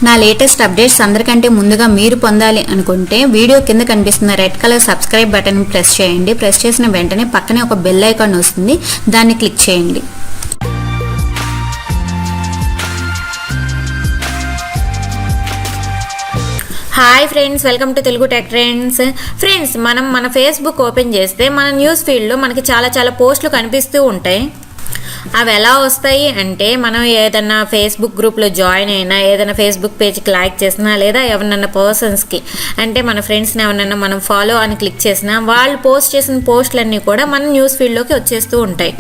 నా latest updates అందరికంటే ముందుగా మీరు పొందాలి అనుకుంటే వీడియో కింద కనిపిస్తున్న red colour subscribe button press చేయండి. ప్రెస్ చేసిన వెంటనే పక్కనే ఒక బెల్ ఐకాన్ వస్తుంది, దాన్ని క్లిక్ చేయండి. Hi friends, welcome to Telugu tech trends. Friends, మనం మన ఫేస్బుక్ ఓపెన్ చేస్తే మన న్యూస్ ఫీల్డ్లో మనకి చాలా పోస్టులు కనిపిస్తూ ఉంటాయి. అవి ఎలా వస్తాయి అంటే, మనం ఏదైనా ఫేస్బుక్ గ్రూప్లో జాయిన్ అయినా, ఏదైనా ఫేస్బుక్ పేజ్కి లైక్ చేసినా, లేదా ఎవరినన్నా పర్సన్స్కి అంటే మన ఫ్రెండ్స్ని ఎవరినన్నా మనం ఫాలో అని క్లిక్ చేసినా, వాళ్ళు పోస్ట్ చేసిన పోస్టులన్నీ కూడా మన న్యూస్ ఫీల్డ్లోకి వచ్చేస్తూ ఉంటాయి.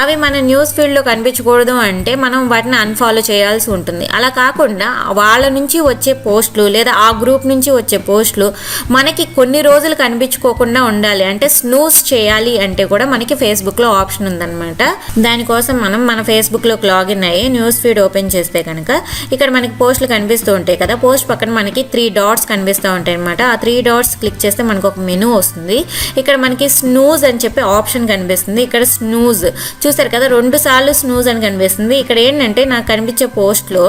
అవి మన న్యూస్ ఫీల్డ్లో కనిపించకూడదు అంటే మనం వాటిని అన్ఫాలో చేయాల్సి ఉంటుంది. అలా కాకుండా వాళ్ళ నుంచి వచ్చే పోస్టులు లేదా ఆ గ్రూప్ నుంచి వచ్చే పోస్టులు మనకి కొన్ని రోజులు కనిపించుకోకుండా ఉండాలి అంటే స్నూజ్ చేయాలి అంటే కూడా మనకి ఫేస్బుక్లో ఆప్షన్ ఉందన్నమాట. దానికోసం మనం మన ఫేస్బుక్లోకి లాగిన్ అయ్యి న్యూస్ ఫీడ్ ఓపెన్ చేస్తే కనుక ఇక్కడ మనకి పోస్టులు కనిపిస్తూ ఉంటాయి కదా. పోస్ట్ పక్కన మనకి 3 డాట్స్ కనిపిస్తూ ఉంటాయి అనమాట. ఆ 3 డాట్స్ క్లిక్ చేస్తే మనకు ఒక మెనూ వస్తుంది. ఇక్కడ మనకి స్నూజ్ అని చెప్పి ఆప్షన్ కనిపిస్తుంది. ఇక్కడ స్నూజ్ చూసారు కదా, 2 సార్లు స్నూజ్ అని కనిపిస్తుంది. ఇక్కడ ఏంటంటే నాకు కనిపించే పోస్ట్లో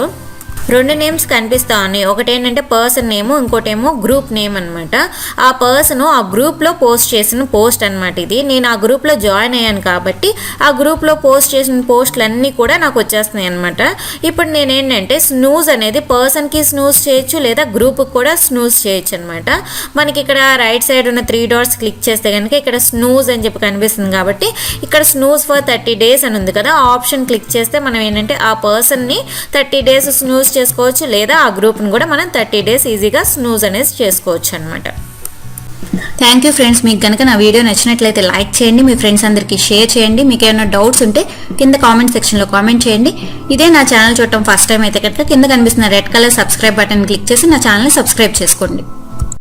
2 నేమ్స్ కనిపిస్తా ఉన్నాయి. ఒకటి ఏంటంటే పర్సన్ నేమ్, ఇంకోటేమో గ్రూప్ నేమ్ అనమాట. ఆ పర్సన్ ఆ గ్రూప్లో పోస్ట్ చేసిన పోస్ట్ అనమాట ఇది. నేను ఆ గ్రూప్లో జాయిన్ అయ్యాను కాబట్టి ఆ గ్రూప్లో పోస్ట్ చేసిన పోస్టులు అన్నీ కూడా నాకు వచ్చేస్తున్నాయి అనమాట. ఇప్పుడు నేనేంటంటే స్నూజ్ అనేది పర్సన్కి స్నూజ్ చేయొచ్చు, లేదా గ్రూప్కి కూడా స్నూజ్ చేయొచ్చు అనమాట. మనకి ఇక్కడ రైట్ సైడ్ ఉన్న 3 డాట్స్ క్లిక్ చేస్తే కనుక ఇక్కడ స్నూజ్ అని చెప్పి కనిపిస్తుంది కాబట్టి ఇక్కడ స్నూజ్ ఫర్ 30 days అని ఉంది కదా. ఆ ఆప్షన్ క్లిక్ చేస్తే మనం ఏంటంటే ఆ పర్సన్ని 30 days స్నూజ్ చేసుకోవచ్చు, లేదా ఆ గ్రూప్ని కూడా మనం 30 days ఈజీగా స్నూజ్ అనేది చేసుకోవచ్చు అనమాట. Thank you friends. మీకు కనుక నా వీడియో నచ్చినట్లయితే లైక్ చేయండి, మీ ఫ్రెండ్స్ అందరికీ షేర్ చేయండి. మీకు ఏమైనా డౌట్స్ ఉంటే కింద కామెంట్ సెక్షన్లో కామెంట్ చేయండి. ఇదే నా ఛానల్ చూడటం ఫస్ట్ టైం అయితే కనుక కింద కనిపిస్తున్న red colour subscribe button click చేసి నా ఛానల్ని సబ్స్క్రైబ్ చేసుకోండి.